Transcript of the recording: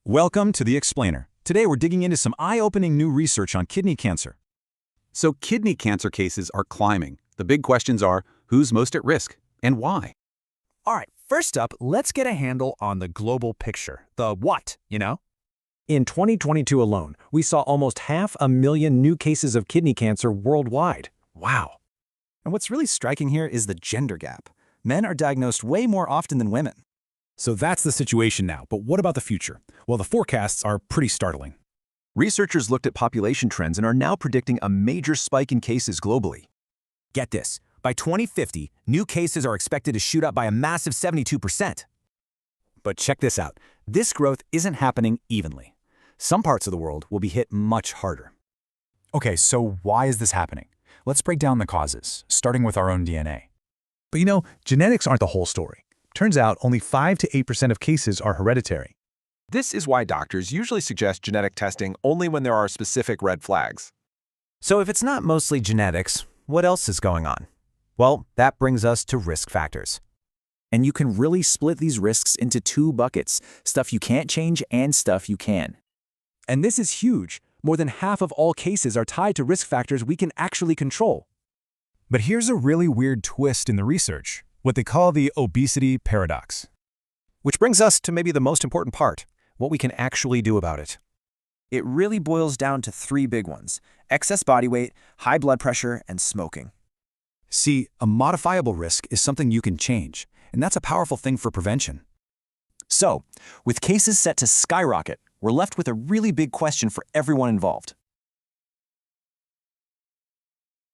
Welcome to The Explainer. Today we're digging into some eye-opening new research on kidney cancer. So kidney cancer cases are climbing. The big questions are, who's most at risk and why? All right, first up, let's get a handle on the global picture. The what, In 2022 alone, we saw almost 500,000 new cases of kidney cancer worldwide. Wow. And what's really striking here is the gender gap. Men are diagnosed way more often than women. So that's the situation now, but what about the future? Well, the forecasts are pretty startling. Researchers looked at population trends and are now predicting a major spike in cases globally. Get this, by 2050, new cases are expected to shoot up by a massive 72%. But check this out. This growth isn't happening evenly. Some parts of the world will be hit much harder. Okay, so why is this happening? Let's break down the causes, starting with our own DNA. But genetics aren't the whole story. Turns out only 5 to 8% of cases are hereditary. This is why doctors usually suggest genetic testing only when there are specific red flags. So if it's not mostly genetics, what else is going on? Well, that brings us to risk factors. And you can really split these risks into two buckets, stuff you can't change and stuff you can. And this is huge. More than half of all cases are tied to risk factors we can actually control. But here's a really weird twist in the research, what they call the obesity paradox. Which brings us to maybe the most important part, what we can actually do about it. It really boils down to three big ones: excess body weight, high blood pressure, and smoking. See, a modifiable risk is something you can change, and that's a powerful thing for prevention. So, with cases set to skyrocket, we're left with a really big question for everyone involved.